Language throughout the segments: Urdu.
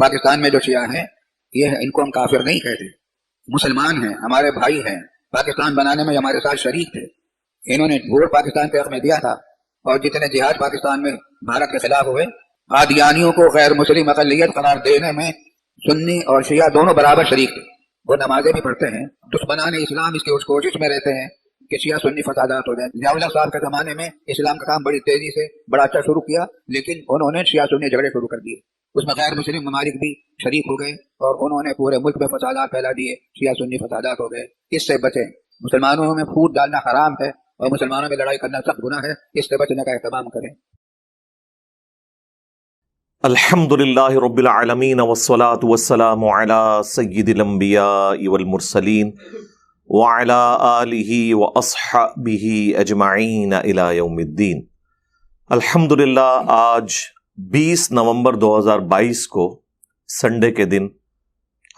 پاکستان میں جو شیعہ ہیں یہ ان کو ہم کافر نہیں کہتے، مسلمان ہیں، ہمارے بھائی ہیں، پاکستان بنانے میں ہمارے ساتھ شریک تھے، انہوں نے ووٹ پاکستان کے حق میں دیا تھا، اور جتنے جہاد پاکستان میں بھارت کے خلاف ہوئے، قادیانیوں کو غیر مسلم اقلیت قرار دینے میں سنی اور شیعہ دونوں برابر شریک تھے، وہ نمازیں بھی پڑھتے ہیں، دشمنان اسلام اس کی اس کوشش میں رہتے ہیں کہ شیعہ سنی فسادات ہو جائیں۔ ضیاء اللہ صاحب کے زمانے میں اسلام کا کام بڑی تیزی سے بڑا اچھا شروع کیا، لیکن انہوں نے شیعہ سنی جھگڑے شروع کر دیے، اس میں غیر مسلم ممالک بھی شریک ہو گئے اور انہوں نے پورے ملک میں فسادات پھیلا دیے، شیعہ سنی فسادات ہو گئے۔ اس سے بچیں، مسلمانوں میں پھوٹ ڈالنا حرام ہے اور مسلمانوں میں لڑائی کرنا سخت گناہ ہے، اس سے بچنے کا اہتمام کریں۔ الحمدللہ رب العالمین والصلاة والسلام علی سید الانبیاء والمرسلین وعلی آلہ واصحابہ اجمعین الی یوم الدین۔ الحمدللہ آج 20 نومبر 2022 کو سنڈے کے دن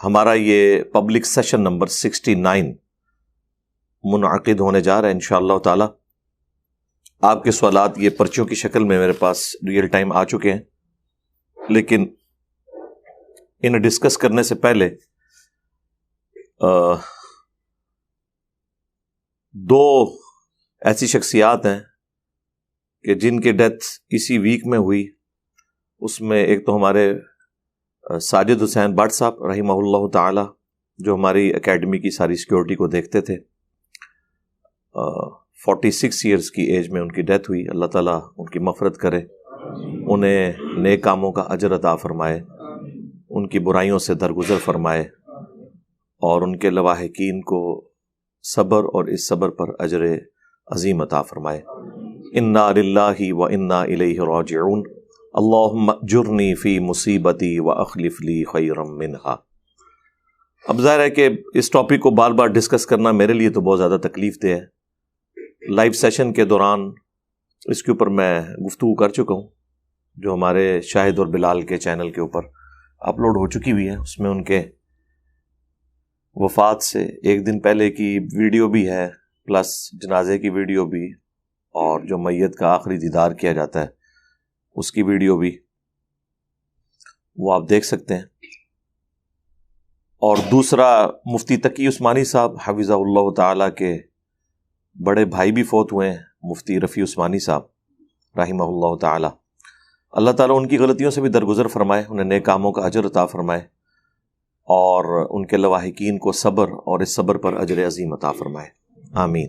ہمارا یہ پبلک سیشن نمبر 69 منعقد ہونے جا رہا ہے انشاءاللہ تعالی۔ آپ کے سوالات یہ پرچوں کی شکل میں میرے پاس ریئل ٹائم آ چکے ہیں، لیکن انہیں ڈسکس کرنے سے پہلے دو ایسی شخصیات ہیں کہ جن کی ڈیتھ اسی ویک میں ہوئی۔ اس میں ایک تو ہمارے ساجد حسین بٹ صاحب رحمہ اللہ تعالی، جو ہماری اکیڈمی کی ساری سیکیورٹی کو دیکھتے تھے، 46 ایئرز کی ایج میں ان کی ڈیتھ ہوئی۔ اللہ تعالیٰ ان کی مغفرت کرے، انہیں نیک کاموں کا اجر عطا فرمائے، ان کی برائیوں سے درگزر فرمائے، اور ان کے لواحقین کو صبر اور اس صبر پر اجر عظیم عطا فرمائے۔ انا للہ و انا الیہ راجعون، اللہم اجرنی فی مصیبتی و اخلف لی خیرا منہا۔ اب ظاہر ہے کہ اس ٹاپک کو بار بار ڈسکس کرنا میرے لیے تو بہت زیادہ تکلیف دہ ہے۔ لائیو سیشن کے دوران اس کے اوپر میں گفتگو کر چکا ہوں، جو ہمارے شاہد اور بلال کے چینل کے اوپر اپلوڈ ہو چکی ہوئی ہے۔ اس میں ان کے وفات سے ایک دن پہلے کی ویڈیو بھی ہے، پلس جنازے کی ویڈیو بھی، اور جو میت کا آخری دیدار کیا جاتا ہے اس کی ویڈیو بھی، وہ آپ دیکھ سکتے ہیں۔ اور دوسرا، مفتی تقی عثمانی صاحب حفظہ اللہ تعالیٰ کے بڑے بھائی بھی فوت ہوئے ہیں، مفتی رفیع عثمانی صاحب رحمہ اللہ تعالیٰ۔ اللہ تعالیٰ ان کی غلطیوں سے بھی درگزر فرمائے، انہیں نیک کاموں کا اجر عطا فرمائے، اور ان کے لواحقین کو صبر اور اس صبر پر اجر عظیم عطا فرمائے، آمین۔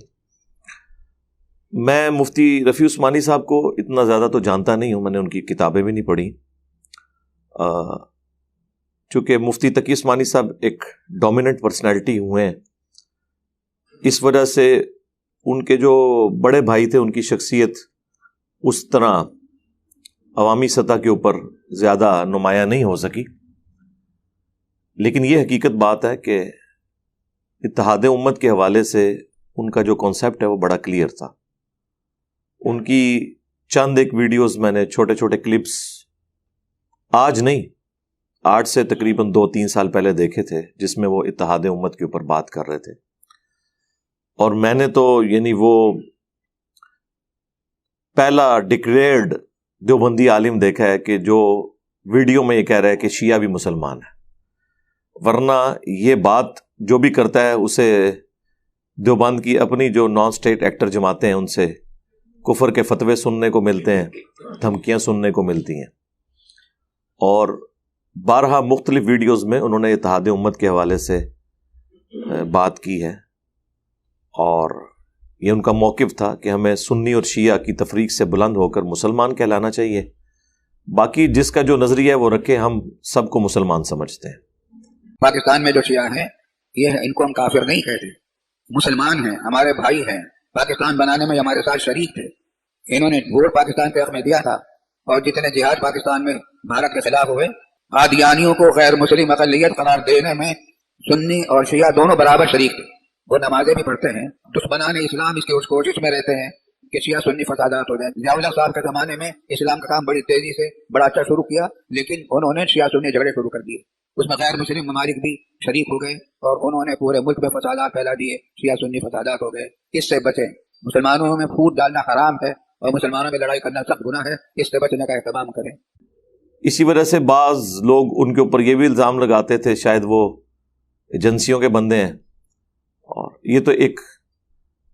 میں مفتی رفیع عثمانی صاحب کو اتنا زیادہ تو جانتا نہیں ہوں، میں نے ان کی کتابیں بھی نہیں پڑھی، چونکہ مفتی تقی عثمانی صاحب ایک ڈومیننٹ پرسنالٹی ہوئے ہیں، اس وجہ سے ان کے جو بڑے بھائی تھے ان کی شخصیت اس طرح عوامی سطح کے اوپر زیادہ نمایاں نہیں ہو سکی۔ لیکن یہ حقیقت بات ہے کہ اتحاد امت کے حوالے سے ان کا جو کانسیپٹ ہے وہ بڑا کلیئر تھا۔ ان کی چند ایک ویڈیوز میں نے چھوٹے چھوٹے کلپس آج نہیں، آج سے تقریباً 2-3 سال پہلے دیکھے تھے، جس میں وہ اتحاد امت کے اوپر بات کر رہے تھے، اور میں نے تو یعنی وہ پہلا ڈکلیئرڈ دیوبندی عالم دیکھا ہے کہ جو ویڈیو میں یہ کہہ رہا ہے کہ شیعہ بھی مسلمان ہے، ورنہ یہ بات جو بھی کرتا ہے اسے دیوبند کی اپنی جو نان اسٹیٹ ایکٹر جماعتیں ہیں ان سے کفر کے فتوے سننے کو ملتے ہیں، دھمکیاں سننے کو ملتی ہیں، اور بارہا مختلف ویڈیوز میں انہوں نے اتحاد امت کے حوالے سے بات کی ہے، اور یہ ان کا موقف تھا کہ ہمیں سنی اور شیعہ کی تفریق سے بلند ہو کر مسلمان کہلانا چاہیے، باقی جس کا جو نظریہ ہے وہ رکھے، ہم سب کو مسلمان سمجھتے ہیں۔ پاکستان میں جو شیعہ ہیں یہ ان کو ہم کافر نہیں کہتے، مسلمان ہیں، ہمارے بھائی ہیں، پاکستان بنانے میں ہمارے ساتھ شریک تھے، انہوں نے ووٹ پاکستان کے حق میں دیا تھا، اور جتنے جہاد پاکستان میں بھارت کے خلاف ہوئے، قادیانیوں کو غیر مسلم اقلیت قرار دینے میں سنی اور شیعہ دونوں برابر شریک تھے، وہ نمازیں بھی پڑھتے ہیں، دشمنان اسلام اس کی اس کوشش میں رہتے ہیں کہ شیعہ سنی فسادات ہو جائیں۔ ضیاء اللہ صاحب کے زمانے میں اسلام کا کام بڑی تیزی سے بڑا اچھا شروع کیا، لیکن انہوں نے شیعہ سنی جھگڑے شروع کر دیے، اس میں غیر مسلم ممالک بھی شریک ہو گئے اور انہوں نے پورے ملک میں فسادات پھیلا دیے، شیعہ سنی فسادات ہو گئے۔ اس سے بچیں، مسلمانوں میں پھوٹ ڈالنا حرام ہے اور مسلمانوں میں لڑائی کرنا سخت گناہ ہے، اس سے بچنے کا اہتمام کریں۔ اسی وجہ سے بعض لوگ ان کے اوپر یہ بھی الزام لگاتے تھے شاید وہ ایجنسیوں کے بندے ہیں، اور یہ تو ایک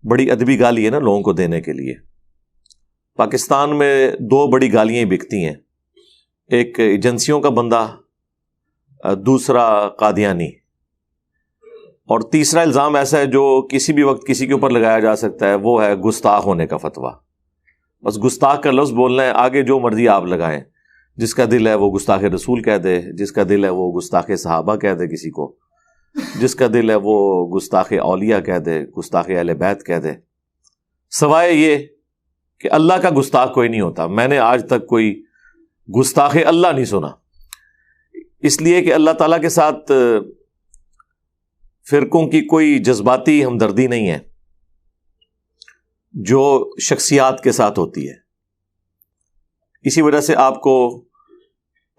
بڑی ادبی گالی ہے نا لوگوں کو دینے کے لیے۔ پاکستان میں دو بڑی گالیاں بکتی ہیں، ایک ایجنسیوں کا بندہ، دوسرا قادیانی، اور تیسرا الزام ایسا ہے جو کسی بھی وقت کسی کے اوپر لگایا جا سکتا ہے، وہ ہے گستاخ ہونے کا فتویٰ۔ بس گستاخ کا لفظ بولنا ہے، آگے جو مرضی آپ لگائیں، جس کا دل ہے وہ گستاخ رسول کہہ دے، جس کا دل ہے وہ گستاخ صحابہ کہہ دے، کسی کو جس کا دل ہے وہ گستاخ اولیاء کہہ دے، گستاخ اہل بیت کہہ دے، سوائے یہ کہ اللہ کا گستاخ کوئی نہیں ہوتا۔ میں نے آج تک کوئی گستاخ اللہ نہیں سنا، اس لیے کہ اللہ تعالیٰ کے ساتھ فرقوں کی کوئی جذباتی ہمدردی نہیں ہے جو شخصیات کے ساتھ ہوتی ہے۔ اسی وجہ سے آپ کو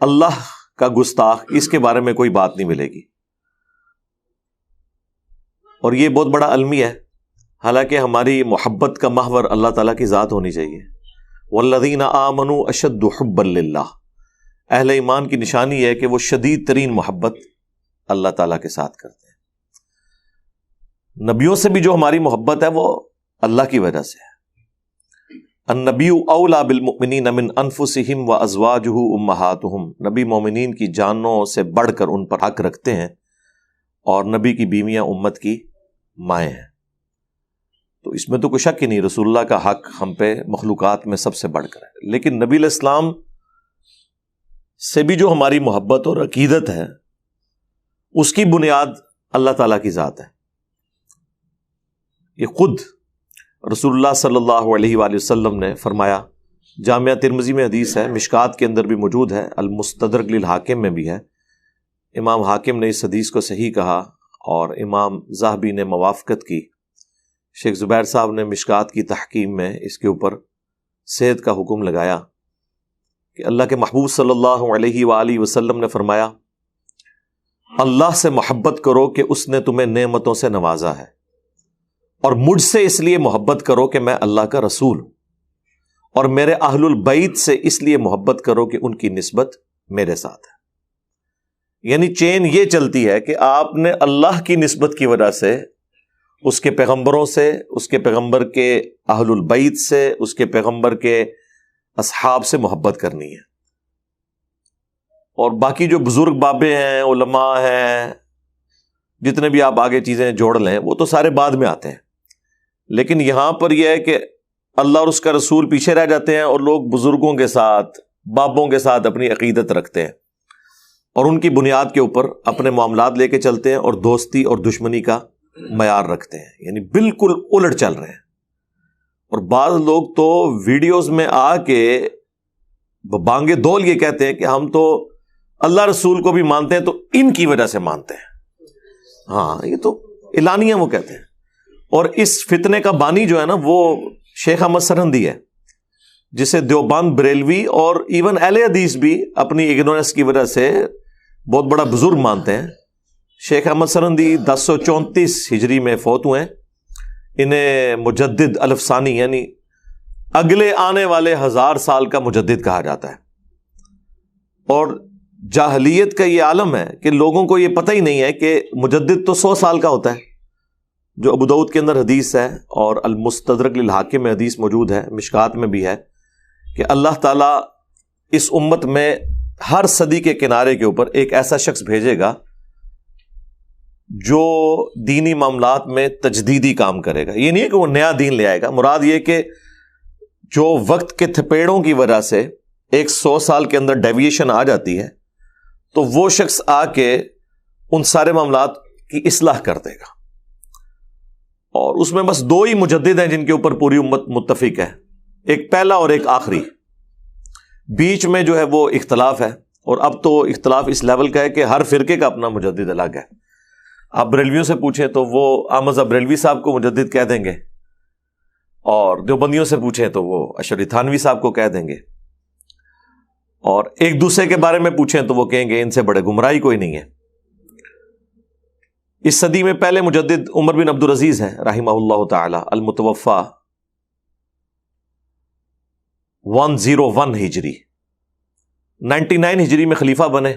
اللہ کا گستاخ اس کے بارے میں کوئی بات نہیں ملے گی، اور یہ بہت بڑا المیہ ہے۔ حالانکہ ہماری محبت کا محور اللہ تعالیٰ کی ذات ہونی چاہیے۔ والذین آمنوا اشد حبا للہ، اہل ایمان کی نشانی ہے کہ وہ شدید ترین محبت اللہ تعالیٰ کے ساتھ کرتے ہیں۔ نبیوں سے بھی جو ہماری محبت ہے وہ اللہ کی وجہ سے ہے۔ النبی اولی بالمؤمنین من انفسہم وازواجہ امہاتہم، نبی مومنین کی جانوں سے بڑھ کر ان پر حق رکھتے ہیں، اور نبی کی بیویاں امت کی مائیں ہیں۔ تو اس میں تو کوئی شک ہی نہیں، رسول اللہ کا حق ہم پہ مخلوقات میں سب سے بڑھ کر ہے۔ لیکن نبی علیہ السلام سے بھی جو ہماری محبت اور عقیدت ہے، اس کی بنیاد اللہ تعالیٰ کی ذات ہے۔ یہ خود رسول اللہ صلی اللہ علیہ وآلہ وسلم نے فرمایا، جامعہ ترمذی میں حدیث ہے، مشکات کے اندر بھی موجود ہے، المستدرک للحاکم میں بھی ہے، امام حاکم نے اس حدیث کو صحیح کہا اور امام ذہبی نے موافقت کی۔ شیخ زبیر صاحب نے مشکات کی تحکیم میں اس کے اوپر صحت کا حکم لگایا کہ اللہ کے محبوب صلی اللہ علیہ وآلہ وسلم نے فرمایا، اللہ سے محبت کرو کہ اس نے تمہیں نعمتوں سے نوازا ہے، اور مجھ سے اس لیے محبت کرو کہ میں اللہ کا رسول ہوں، اور میرے اہل البیت سے اس لیے محبت کرو کہ ان کی نسبت میرے ساتھ ہے۔ یعنی چین یہ چلتی ہے کہ آپ نے اللہ کی نسبت کی وجہ سے اس کے پیغمبروں سے، اس کے پیغمبر کے اہل البیت سے، اس کے پیغمبر کے اصحاب سے محبت کرنی ہے، اور باقی جو بزرگ بابے ہیں، علماء ہیں، جتنے بھی آپ آگے چیزیں جوڑ لیں وہ تو سارے بعد میں آتے ہیں۔ لیکن یہاں پر یہ ہے کہ اللہ اور اس کا رسول پیچھے رہ جاتے ہیں، اور لوگ بزرگوں کے ساتھ، بابوں کے ساتھ اپنی عقیدت رکھتے ہیں، اور ان کی بنیاد کے اوپر اپنے معاملات لے کے چلتے ہیں، اور دوستی اور دشمنی کا معیار رکھتے ہیں، یعنی بالکل الٹ چل رہے ہیں۔ اور بعض لوگ تو ویڈیوز میں آ کے بانگے دول یہ کہتے ہیں کہ ہم تو اللہ رسول کو بھی مانتے ہیں تو ان کی وجہ سے مانتے ہیں۔ ہاں، یہ تو اعلانیہ وہ کہتے ہیں۔ اور اس فتنے کا بانی جو ہے نا وہ شیخ احمد سرہندی ہے، جسے دیوبند، بریلوی اور ایون اہل حدیث بھی اپنی اگنورنس کی وجہ سے بہت بڑا بزرگ مانتے ہیں۔ شیخ احمد سرہندی 1034 ہجری میں فوت ہوئے ہیں۔ انہیں مجدد الف ثانی یعنی اگلے آنے والے 1000 سال کا مجدد کہا جاتا ہے۔ اور جاہلیت کا یہ عالم ہے کہ لوگوں کو یہ پتہ ہی نہیں ہے کہ مجدد تو 100 سال کا ہوتا ہے، جو ابو داؤد کے اندر حدیث ہے، اور المستدرک للحاکم میں حدیث موجود ہے، مشکات میں بھی ہے، کہ اللہ تعالیٰ اس امت میں ہر صدی کے کنارے کے اوپر ایک ایسا شخص بھیجے گا جو دینی معاملات میں تجدیدی کام کرے گا۔ یہ نہیں ہے کہ وہ نیا دین لے آئے گا، مراد یہ کہ جو وقت کے تھپیڑوں کی وجہ سے ایک 100 سال کے اندر ڈیویشن آ جاتی ہے، تو وہ شخص آ کے ان سارے معاملات کی اصلاح کر دے گا۔ اور اس میں بس 2 ہی مجدد ہیں جن کے اوپر پوری امت متفق ہے، ایک پہلا اور ایک آخری۔ بیچ میں جو ہے وہ اختلاف ہے، اور اب تو اختلاف اس لیول کا ہے کہ ہر فرقے کا اپنا مجدد الگ ہے۔ آپ بریلویوں سے پوچھیں تو وہ احمد بریلوی صاحب کو مجدد کہہ دیں گے، اور دیوبندیوں سے پوچھیں تو وہ اشعری تھانوی صاحب کو کہہ دیں گے، اور ایک دوسرے کے بارے میں پوچھیں تو وہ کہیں گے ان سے بڑے گمراہی کوئی نہیں ہے۔ اس صدی میں پہلے مجدد عمر بن عبدالعزیز ہیں رحمہ اللہ تعالی، المتوفا 101 ہجری، 99 ہجری میں خلیفہ بنے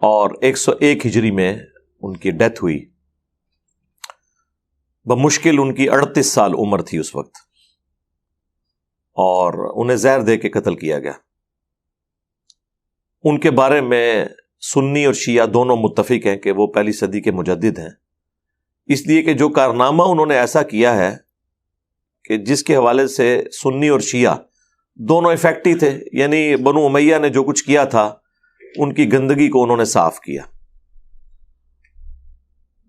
اور 101 ہجری میں ان کی ڈیتھ ہوئی. بمشکل ان کی 38 سال عمر تھی اس وقت، اور انہیں زہر دے کے قتل کیا گیا. ان کے بارے میں سنی اور شیعہ دونوں متفق ہیں کہ وہ پہلی صدی کے مجدد ہیں، اس لیے کہ جو کارنامہ انہوں نے ایسا کیا ہے کہ جس کے حوالے سے سنی اور شیعہ دونوں افیکٹی تھے. یعنی بنو امیہ نے جو کچھ کیا تھا ان کی گندگی کو انہوں نے صاف کیا.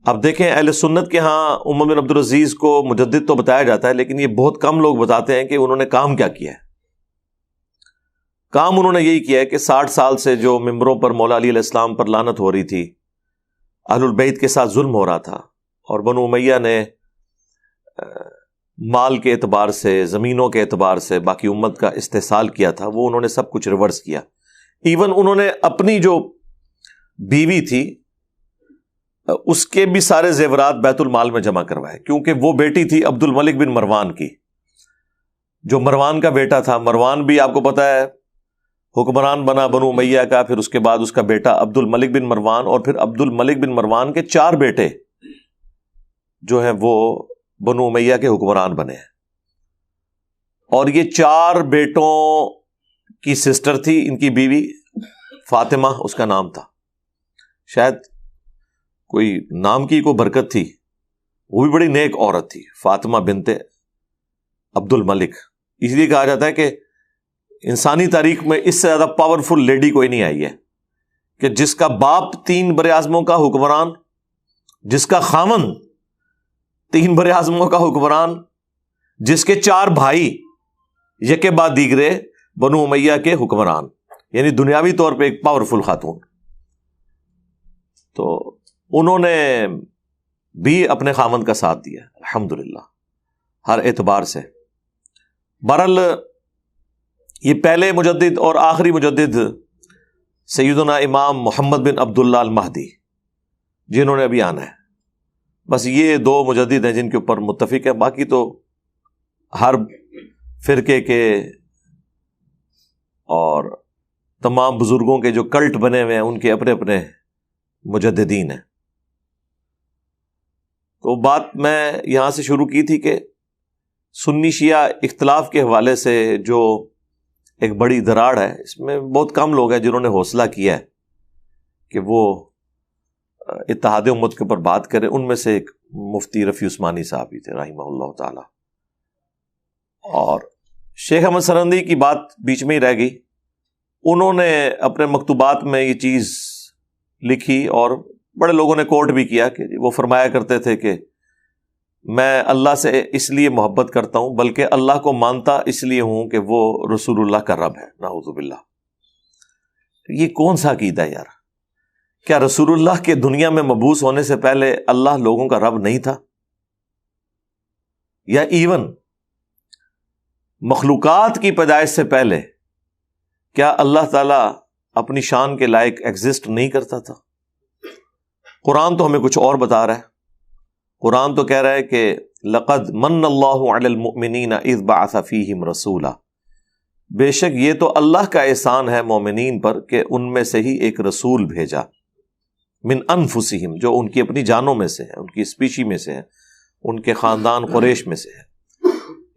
اب دیکھیں اہل سنت کے ہاں عمر بن عبدالعزیز کو مجدد تو بتایا جاتا ہے، لیکن یہ بہت کم لوگ بتاتے ہیں کہ انہوں نے کام کیا کیا ہے. کام انہوں نے یہی کیا ہے کہ 60 سال سے جو ممبروں پر مولا علی علیہ السلام پر لعنت ہو رہی تھی، اہل البیت کے ساتھ ظلم ہو رہا تھا، اور بنو امیہ نے مال کے اعتبار سے، زمینوں کے اعتبار سے باقی امت کا استحصال کیا تھا، وہ انہوں نے سب کچھ ریورس کیا. ایون انہوں نے اپنی جو بیوی تھی اس کے بھی سارے زیورات بیت المال میں جمع کروائے، کیونکہ وہ بیٹی تھی عبد الملک بن مروان کی، جو مروان کا بیٹا تھا. مروان بھی آپ کو پتا ہے حکمران بنا بنو امیہ کا، پھر اس کے بعد اس کا بیٹا عبد الملک بن مروان، اور پھر عبد الملک بن مروان کے 4 بیٹے جو ہیں وہ بنو امیہ کے حکمران بنے ہیں. اور یہ 4 بیٹوں کی سسٹر تھی ان کی بیوی فاطمہ اس کا نام تھا. شاید کوئی نام کی کوئی برکت تھی، وہ بھی بڑی نیک عورت تھی، فاطمہ بنت عبد الملک. اس لیے کہا جاتا ہے کہ انسانی تاریخ میں اس سے زیادہ پاورفل لیڈی کوئی نہیں آئی ہے کہ جس کا باپ 3 براعظموں کا حکمران، جس کا خاوند 3 براعظموں کا حکمران، جس کے 4 بھائی یکے بعد دیگرے بنو امیہ کے حکمران، یعنی دنیاوی طور پہ ایک پاورفل خاتون. تو انہوں نے بھی اپنے خاوند کا ساتھ دیا الحمدللہ ہر اعتبار سے. بہرحال یہ پہلے مجدد اور آخری مجدد سیدنا امام محمد بن عبداللہ المہدی جنہوں نے ابھی آنا ہے، بس یہ 2 مجدد ہیں جن کے اوپر متفق ہے. باقی تو ہر فرقے کے اور تمام بزرگوں کے جو کلٹ بنے ہوئے ہیں ان کے اپنے اپنے مجددین ہیں. تو بات میں یہاں سے شروع کی تھی کہ سنی شیعہ اختلاف کے حوالے سے جو ایک بڑی دراڑ ہے، اس میں بہت کم لوگ ہیں جنہوں نے حوصلہ کیا ہے کہ وہ اتحاد امت کے اوپر بات کریں. ان میں سے ایک مفتی رفیع عثمانی صاحب بھی تھے رحمہ اللہ تعالی، اور شیخ احمد سرندی کی بات بیچ میں ہی رہ گئی. انہوں نے اپنے مکتوبات میں یہ چیز لکھی اور بڑے لوگوں نے کوٹ بھی کیا کہ وہ فرمایا کرتے تھے کہ میں اللہ سے اس لیے محبت کرتا ہوں بلکہ اللہ کو مانتا اس لیے ہوں کہ وہ رسول اللہ کا رب ہے. نعوذ باللہ. یہ کون سا عقیدہ ہے یار؟ کیا رسول اللہ کے دنیا میں مبعوث ہونے سے پہلے اللہ لوگوں کا رب نہیں تھا؟ یا ایون مخلوقات کی پیدائش سے پہلے کیا اللہ تعالی اپنی شان کے لائق ایگزسٹ نہیں کرتا تھا؟ قرآن تو ہمیں کچھ اور بتا رہا ہے. قرآن تو کہہ رہا ہے کہ لقد من اللہ علی المؤمنین اذ بعث فیہم رسولا، بے شک یہ تو اللہ کا احسان ہے مومنین پر کہ ان میں سے ہی ایک رسول بھیجا، من انفسہم، جو ان کی اپنی جانوں میں سے ہے، ان کی اسپیشی میں سے ہے، ان کے خاندان قریش میں سے ہے.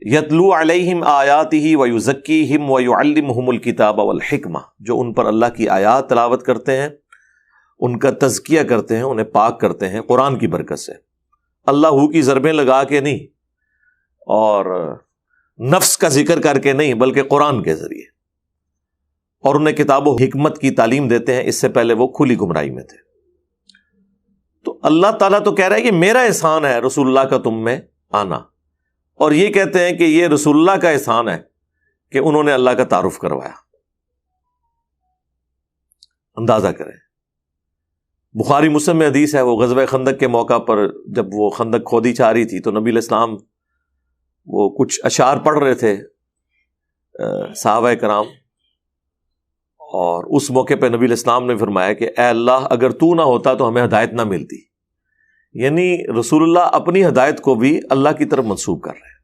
یتلو علیہم آیاتہ ویزکیہم ویعلمہم الکتاب والحکمہ، جو ان پر اللہ کی آیات تلاوت کرتے ہیں، ان کا تزکیہ کرتے ہیں، انہیں پاک کرتے ہیں قرآن کی برکت سے. اللہ کی ضربیں لگا کے نہیں اور نفس کا ذکر کر کے نہیں، بلکہ قرآن کے ذریعے، اور انہیں کتاب و حکمت کی تعلیم دیتے ہیں. اس سے پہلے وہ کھلی گمراہی میں تھے. تو اللہ تعالیٰ تو کہہ رہا ہے کہ میرا احسان ہے رسول اللہ کا تم میں آنا، اور یہ کہتے ہیں کہ یہ رسول اللہ کا احسان ہے کہ انہوں نے اللہ کا تعارف کروایا. اندازہ کریں. بخاری مسلم میں حدیث ہے، وہ غزوہ خندق کے موقع پر جب وہ خندق کھودی چاہ رہی تھی تو نبی علیہ السلام وہ کچھ اشعار پڑھ رہے تھے صحابہ کرام، اور اس موقع پہ نبی علیہ السلام نے فرمایا کہ اے اللہ اگر تو نہ ہوتا تو ہمیں ہدایت نہ ملتی. یعنی رسول اللہ اپنی ہدایت کو بھی اللہ کی طرف منسوب کر رہے ہیں.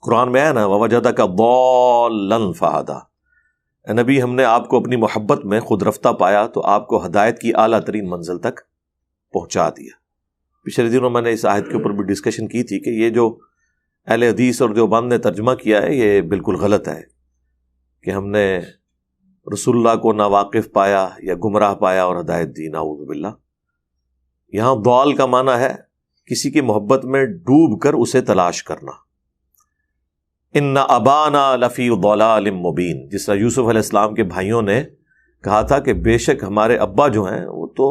قرآن میں ہے نا وَوَجَدَكَ ضَالًّا فَهَدَىٰ، اے نبی ہم نے آپ کو اپنی محبت میں خود رفتہ پایا تو آپ کو ہدایت کی اعلیٰ ترین منزل تک پہنچا دیا۔ پچھلے دنوں میں نے اس آیت کے اوپر بھی ڈسکشن کی تھی کہ یہ جو اہل حدیث اور دیوبند نے ترجمہ کیا ہے یہ بالکل غلط ہے کہ ہم نے رسول اللہ کو ناواقف پایا یا گمراہ پایا اور ہدایت دی، نعوذ باللہ۔ یہاں ضال کا معنی ہے کسی کی محبت میں ڈوب کر اسے تلاش کرنا۔ ان ابانا لفی ضلال مبین، جس طرح یوسف علیہ السلام کے بھائیوں نے کہا تھا کہ بے شک ہمارے ابا جو ہیں وہ تو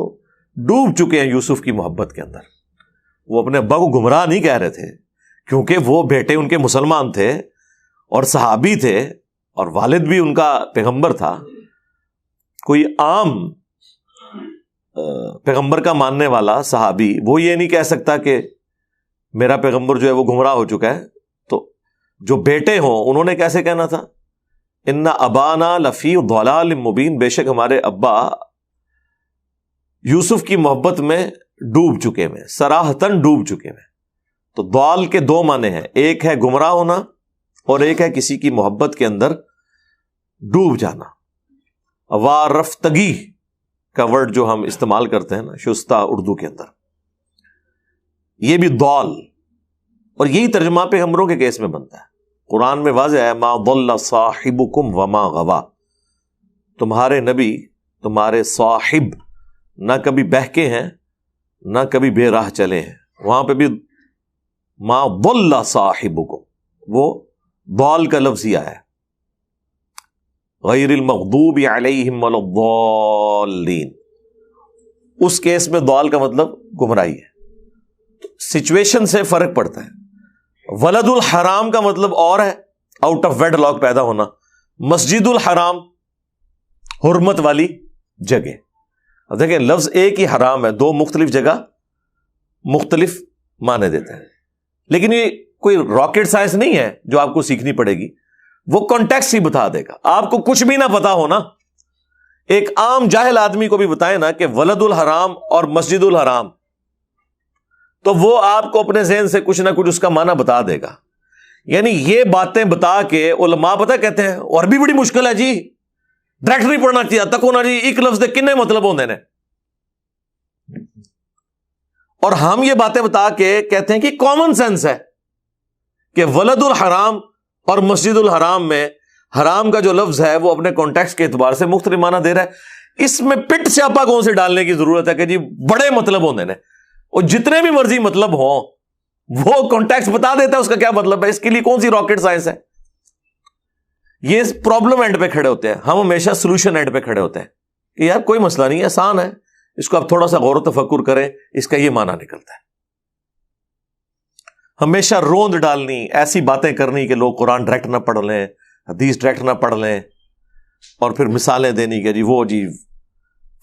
ڈوب چکے ہیں یوسف کی محبت کے اندر۔ وہ اپنے ابا کو گمراہ نہیں کہہ رہے تھے کیونکہ وہ بیٹے ان کے مسلمان تھے اور صحابی تھے اور والد بھی ان کا پیغمبر تھا۔ کوئی عام پیغمبر کا ماننے والا صحابی وہ یہ نہیں کہہ سکتا کہ میرا پیغمبر جو ہے وہ گمراہ ہو چکا ہے۔ تو جو بیٹے ہوں انہوں نے کیسے کہنا تھا؟ ان ابانا لفی ضلال مبین، بے شک ہمارے ابا یوسف کی محبت میں ڈوب چکے ہیں، صراحتاً ڈوب چکے ہیں۔ تو ضال کے دو معنی ہیں، ایک ہے گمراہ ہونا اور ایک ہے کسی کی محبت کے اندر ڈوب جانا۔ وارفتگی کا ورڈ جو ہم استعمال کرتے ہیں نا شستہ اردو کے اندر، یہ بھی ضال، اور یہی ترجمہ پیغمبروں کے کیس میں بنتا ہے۔ قرآن میں واضح ہے ما ضل صاحبکم وما غوا، تمہارے نبی تمہارے صاحب نہ کبھی بہکے ہیں نہ کبھی بے راہ چلے ہیں۔ وہاں پہ بھی ما ضل صاحبکم، وہ ضال کا لفظ ہی آیا ہے، غیر المغضوب علیہم ولا الضالین، اس کیس میں ضال کا مطلب گمراہی ہے۔ سچویشن سے فرق پڑتا ہے۔ ولد الحرام کا مطلب اور ہے، آؤٹ آف ویڈ لاک پیدا ہونا۔ مسجد الحرام حرمت والی جگہ۔ اب دیکھیں لفظ ایک ہی حرام ہے، دو مختلف جگہ مختلف معنی دیتے ہیں، لیکن یہ کوئی راکٹ سائنس نہیں ہے جو آپ کو سیکھنی پڑے گی، وہ کانٹیکسٹ ہی بتا دے گا۔ آپ کو کچھ بھی نہ پتا ہونا، ایک عام جاہل آدمی کو بھی بتائیں نا کہ ولد الحرام اور مسجد الحرام، تو وہ آپ کو اپنے ذہن سے کچھ نہ کچھ اس کا معنی بتا دے گا۔ یعنی یہ باتیں بتا کے علماء پتہ کہتے ہیں اور بھی بڑی مشکل ہے جی، ڈائریکٹ نہیں پڑھنا چاہیے تک ہونا جی، ایک لفظ دے کنے مطلب ہوندے نے، اور ہم یہ باتیں بتا کے کہتے ہیں کہ کامن سینس ہے کہ ولد الحرام اور مسجد الحرام میں حرام کا جو لفظ ہے وہ اپنے کانٹیکسٹ کے اعتبار سے مختلف معنی دے رہا ہے۔ اس میں پٹ سیاپا کون سے ڈالنے کی ضرورت ہے کہ جی بڑے مطلب ہوندے نے، اور جتنے بھی مرضی مطلب ہوں وہ کانٹیکسٹ بتا دیتا ہے اس کا کیا مطلب ہے۔ اس کے لیے کون سی راکٹ سائنس ہے؟ یہ پرابلم اینڈ پہ کھڑے ہوتے ہیں، ہم ہمیشہ سولوشن اینڈ پہ کھڑے ہوتے ہیں کہ یار کوئی مسئلہ نہیں ہے، آسان ہے، اس کو آپ تھوڑا سا غور و تفکر کریں، اس کا یہ معنی نکلتا ہے۔ ہمیشہ روند ڈالنی، ایسی باتیں کرنی کہ لوگ قرآن ڈائریکٹ نہ پڑھ لیں، حدیث ڈائریکٹ نہ پڑھ لیں، اور پھر مثالیں دینی کہ جی وہ جی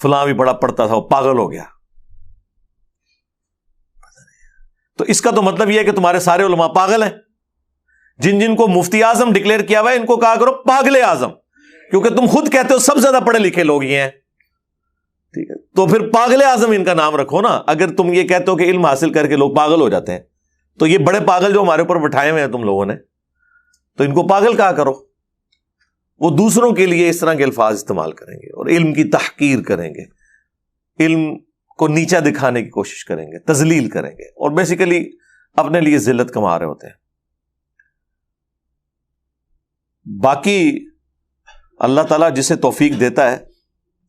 فلاں بھی بڑا پڑھتا تھا وہ پاگل ہو گیا۔ تو اس کا تو مطلب یہ ہے کہ تمہارے سارے علماء پاگل ہیں۔ جن جن کو مفتی اعظم ڈکلیئر کیا ہوا ہے ان کو کہا کرو پاگل اعظم، کیونکہ تم خود کہتے ہو سب سے زیادہ پڑھے لکھے لوگ یہ ہیں، ٹھیک ہے؟ تو پھر پاگل اعظم ان کا نام رکھو نا۔ اگر تم یہ کہتے ہو کہ علم حاصل کر کے لوگ پاگل ہو جاتے ہیں، تو یہ بڑے پاگل جو ہمارے اوپر بٹھائے ہوئے ہیں تم لوگوں نے، تو ان کو پاگل کہا کرو۔ وہ دوسروں کے لیے اس طرح کے الفاظ استعمال کریں گے اور علم کی تحقیر کریں گے، علم کو نیچا دکھانے کی کوشش کریں گے، تذلیل کریں گے، اور بیسیکلی اپنے لیے ذلت کما رہے ہوتے ہیں۔ باقی اللہ تعالیٰ جسے توفیق دیتا ہے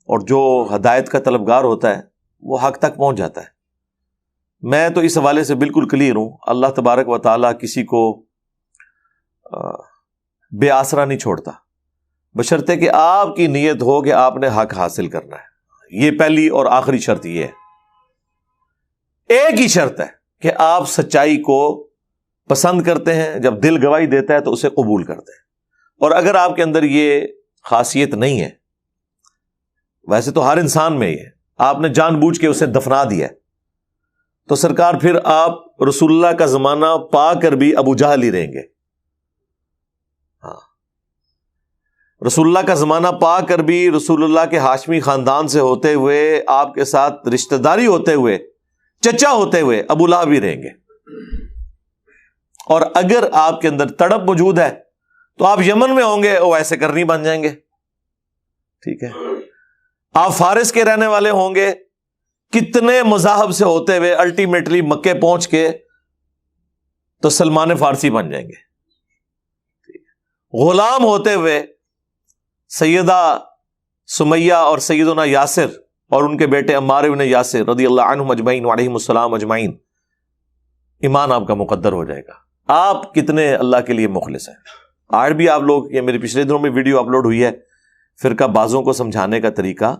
اور جو ہدایت کا طلبگار ہوتا ہے وہ حق تک پہنچ جاتا ہے۔ میں تو اس حوالے سے بالکل کلیئر ہوں، اللہ تبارک و تعالیٰ کسی کو بے آسرا نہیں چھوڑتا، بشرطے کہ آپ کی نیت ہو کہ آپ نے حق حاصل کرنا ہے۔ یہ پہلی اور آخری شرط یہ ہے۔ ایک ہی شرط ہے کہ آپ سچائی کو پسند کرتے ہیں، جب دل گواہی دیتا ہے تو اسے قبول کرتے ہیں۔ اور اگر آپ کے اندر یہ خاصیت نہیں ہے، ویسے تو ہر انسان میں یہ ہے، آپ نے جان بوجھ کے اسے دفنا دیا ہے، تو سرکار پھر آپ رسول اللہ کا زمانہ پا کر بھی ابو جہل ہی رہیں گے۔ ہاں، رسول اللہ کا زمانہ پا کر بھی رسول اللہ کے ہاشمی خاندان سے ہوتے ہوئے، آپ کے ساتھ رشتہ داری ہوتے ہوئے، چچا ہوتے ہوئے ابو لہب بھی رہیں گے۔ اور اگر آپ کے اندر تڑپ موجود ہے تو آپ یمن میں ہوں گے وہ ایسے کرنی بن جائیں گے، ٹھیک ہے. آپ فارس کے رہنے والے ہوں گے, کتنے مذاہب سے ہوتے ہوئے الٹیمیٹلی مکے پہنچ کے تو سلمان فارسی بن جائیں گے. غلام ہوتے ہوئے سیدہ سمیہ اور سیدنا یاسر اور ان کے بیٹے عمار بن یاسر رضی اللہ عنہم اجمعین وعلیہم السلام اجمعین, ایمان آپ کا مقدر ہو جائے گا. آپ کتنے اللہ کے لیے مخلص ہیں. آج بھی آپ لوگ, یہ میرے پچھلے دنوں میں ویڈیو اپلوڈ ہوئی ہے فرقہ بازوں کو سمجھانے کا طریقہ,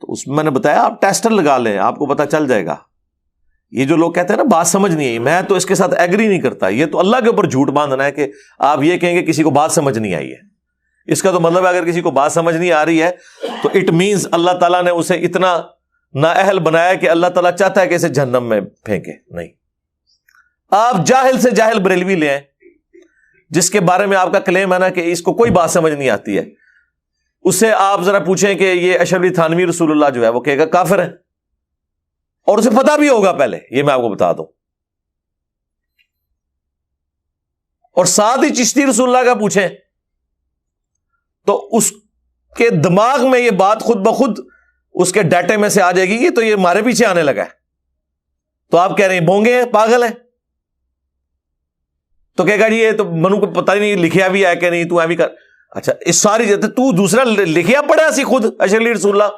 تو اس میں میں نے بتایا آپ ٹیسٹر لگا لیں, آپ کو پتہ چل جائے گا. یہ جو لوگ کہتے ہیں نا بات سمجھ نہیں آئی, میں تو اس کے ساتھ ایگری نہیں کرتا. یہ تو اللہ کے اوپر جھوٹ باندھنا ہے کہ آپ یہ کہیں گے کسی کو بات سمجھ نہیں آئی ہے. اس کا تو مطلب ہے اگر کسی کو بات سمجھ نہیں آ رہی ہے تو اٹ مینز اللہ تعالیٰ نے اسے اتنا نااہل بنایا کہ اللہ تعالیٰ چاہتا ہے کہ اسے جہنم میں پھینکے. نہیں, آپ جاہل سے جاہل بریلوی لے آئیں جس کے بارے میں آپ کا کلیم ہے نا کہ اس کو کوئی بات سمجھ نہیں آتی ہے, اسے آپ ذرا پوچھیں کہ یہ اشرف علی تھانوی رسول اللہ جو ہے وہ کہے گا کافر ہے, اور اسے پتا بھی ہوگا پہلے, یہ میں آپ کو بتا دوں. اور ساتھ ہی چشتی رسول اللہ کا پوچھیں تو اس کے دماغ میں یہ بات خود بخود اس کے ڈیٹے میں سے آ جائے گی, یہ تو یہ ہمارے پیچھے آنے لگا ہے. تو آپ کہہ رہے ہیں بونگے ہیں, پاگل ہیں, تو کہے گا جی یہ تو منو کو پتہ ہی نہیں لکھیا بھی ہے کہ نہیں, تو ایوی کر. اچھا اس ساری تو دوسرا لکھیا پڑھا سی خود اشرف علی رسول اللہ.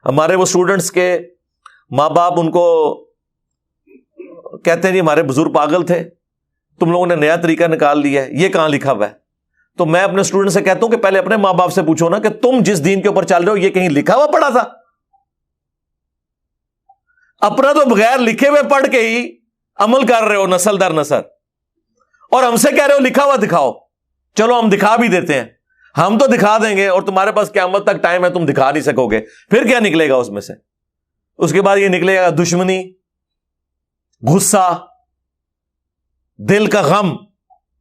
ہمارے وہ اسٹوڈنٹس کے ماں باپ ان کو کہتے ہیں جی ہمارے بزرگ پاگل تھے, تم لوگوں نے نیا طریقہ نکال لیا ہے, یہ کہاں لکھا ہوا ہے؟ تو میں اپنے اسٹوڈنٹ سے کہتا ہوں کہ پہلے اپنے ماں باپ سے پوچھو نا کہ تم جس دین کے اوپر چل رہے ہو یہ کہیں لکھا ہوا پڑھا تھا؟ اپنا تو بغیر لکھے ہوئے پڑھ کے ہی عمل کر رہے ہو نسل در نسل, اور ہم سے کہہ رہے ہو لکھا ہوا دکھاؤ. چلو ہم دکھا بھی دیتے ہیں, ہم تو دکھا دیں گے, اور تمہارے پاس قیامت تک ٹائم ہے, تم دکھا نہیں سکو گے. پھر کیا نکلے گا اس میں سے؟ اس کے بعد یہ نکلے گا دشمنی, غصہ, دل کا غم.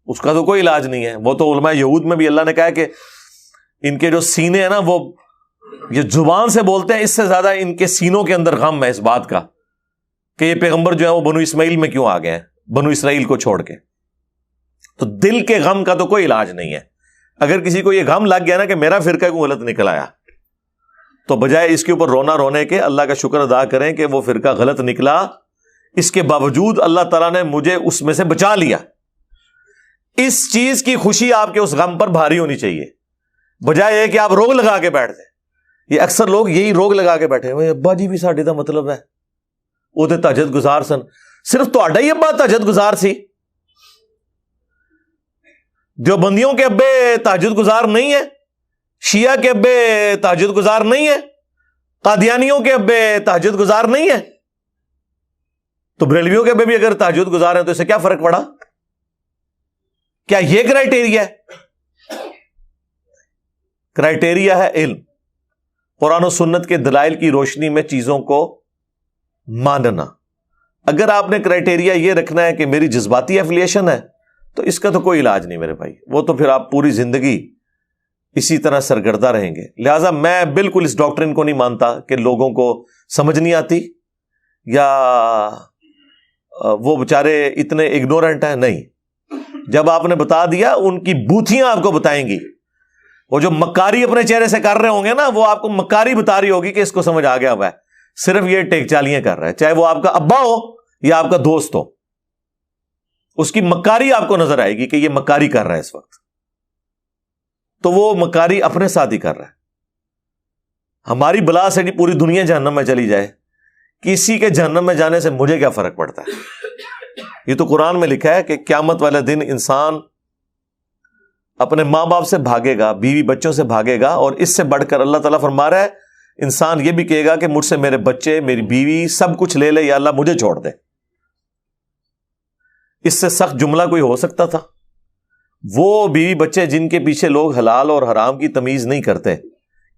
اس کا تو کوئی علاج نہیں ہے. وہ تو علماء یہود میں بھی اللہ نے کہا کہ ان کے جو سینے ہیں نا وہ یہ زبان سے بولتے ہیں, اس سے زیادہ ان کے سینوں کے اندر غم ہے اس بات کا کہ یہ پیغمبر جو ہے وہ بنو اسماعیل میں کیوں آ گئے ہیں, بنو اسرائیل کو چھوڑ کے. تو دل کے غم کا تو کوئی علاج نہیں ہے. اگر کسی کو یہ غم لگ گیا نا کہ میرا فرقہ کو غلط نکل آیا, تو بجائے اس کے اوپر رونا رونے کے اللہ کا شکر ادا کریں کہ وہ فرقہ غلط نکلا, اس کے باوجود اللہ تعالیٰ نے مجھے اس میں سے بچا لیا. اس چیز کی خوشی آپ کے اس غم پر بھاری ہونی چاہیے, بجائے یہ کہ آپ روگ لگا کے بیٹھ جائیں. یہ اکثر لوگ یہی روگ لگا کے بیٹھے ہوئے, ابا جی بھی ساڈے دا مطلب ہے وہ تے تہجد گزار سن. صرف تہاڈا ہی ابا تہجد گزار سی؟ دیوبندیوں کے ابے تہجد گزار نہیں ہے, شیعہ کے ابے تہجد گزار نہیں ہے, قادیانیوں کے ابے تہجد گزار نہیں ہے, تو بریلویوں کے ابے بھی اگر تہجد گزار ہیں تو اس سے کیا فرق پڑا؟ کیا یہ کرائٹیریا ہے؟ کرائٹیریا ہے علم, قرآن و سنت کے دلائل کی روشنی میں چیزوں کو ماننا. اگر آپ نے کرائٹیریا یہ رکھنا ہے کہ میری جذباتی ایفیلیشن ہے تو اس کا تو کوئی علاج نہیں میرے بھائی. وہ تو پھر آپ پوری زندگی اسی طرح سرگردہ رہیں گے. لہٰذا میں بالکل اس ڈاکٹرن کو نہیں مانتا کہ لوگوں کو سمجھ نہیں آتی یا وہ بےچارے اتنے اگنورنٹ ہیں. نہیں, جب آپ نے بتا دیا ان کی بوتھیاں آپ کو بتائیں گی. وہ جو مکاری اپنے چہرے سے کر رہے ہوں گے نا, وہ آپ کو مکاری بتا رہی ہوگی کہ اس کو سمجھ آ گیا ہوا ہے, صرف یہ ٹیک چالیاں کر رہا ہے, چاہے وہ آپ کا ابا ہو یا آپ کا دوست ہو. اس کی مکاری آپ کو نظر آئے گی کہ یہ مکاری کر رہا ہے اس وقت, تو وہ مکاری اپنے ساتھ ہی کر رہا ہے. ہماری بلا سے پوری دنیا جہنم میں چلی جائے, کسی کے جہنم میں جانے سے مجھے کیا فرق پڑتا ہے؟ یہ تو قرآن میں لکھا ہے کہ قیامت والے دن انسان اپنے ماں باپ سے بھاگے گا, بیوی بچوں سے بھاگے گا, اور اس سے بڑھ کر اللہ تعالیٰ فرما رہا ہے انسان یہ بھی کہے گا کہ مجھ سے میرے بچے, میری بیوی سب کچھ لے لے, یا اللہ مجھے چھوڑ دے. اس سے سخت جملہ کوئی ہو سکتا تھا؟ وہ بیوی بچے جن کے پیچھے لوگ حلال اور حرام کی تمیز نہیں کرتے,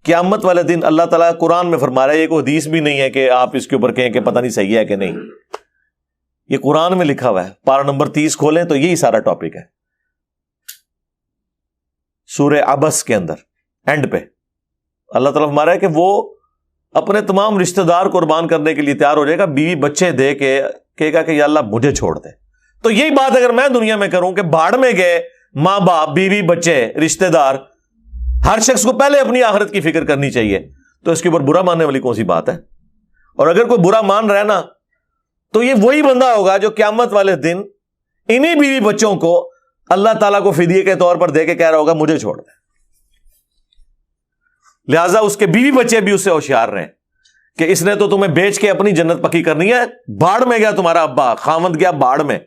قیامت والے دن اللہ تعالیٰ قرآن میں فرما رہا ہے, یہ کوئی حدیث بھی نہیں ہے کہ آپ اس کے اوپر کہیں کہ پتہ نہیں صحیح ہے کہ نہیں, یہ قرآن میں لکھا ہوا ہے. پارہ نمبر 30 کھولیں تو یہی سارا ٹاپک ہے. سورہ عبس کے اندر اینڈ پہ اللہ تعالیٰ فرما رہا ہے کہ وہ اپنے تمام رشتہ دار قربان کرنے کے لیے تیار ہو جائے گا, بیوی بچے دے کے کہے گا کہ یا اللہ مجھے چھوڑ دے. تو یہی بات اگر میں دنیا میں کروں کہ بھاڑ میں گئے ماں باپ, بیوی بچے, رشتہ دار, ہر شخص کو پہلے اپنی آخرت کی فکر کرنی چاہیے. تو اس کے اوپر برا ماننے والی کون سی بات ہے؟ اور اگر کوئی برا مان رہا ہے نا تو یہ وہی بندہ ہوگا جو قیامت والے دن انہی بیوی بچوں کو اللہ تعالیٰ کو فدیے کے طور پر دے کے کہہ رہا ہوگا مجھے چھوڑ دے. لہٰذا اس کے بیوی بچے بھی اس سے ہوشیار رہیں کہ اس نے تو تمہیں بیچ کے اپنی جنت پکی کرنی ہے. بھاڑ میں گیا تمہارا ابا، خاوند گیا بھاڑ میں،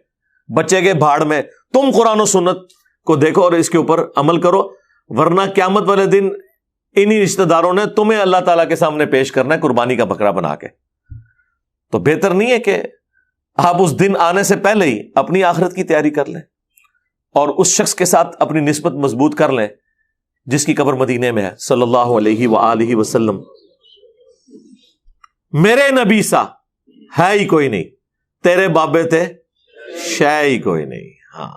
بچے کے بھاڑ میں. تم قرآن و سنت کو دیکھو اور اس کے اوپر عمل کرو، ورنہ قیامت والے دن انہی رشتہ داروں نے تمہیں اللہ تعالیٰ کے سامنے پیش کرنا ہے قربانی کا بکرا بنا کے. تو بہتر نہیں ہے کہ آپ اس دن آنے سے پہلے ہی اپنی آخرت کی تیاری کر لیں اور اس شخص کے ساتھ اپنی نسبت مضبوط کر لیں جس کی قبر مدینے میں ہے صلی اللہ علیہ وآلہ وسلم. میرے نبی سا ہے ہی کوئی نہیں، تیرے بابے تھے شے ہی کوئی نہیں. ہاں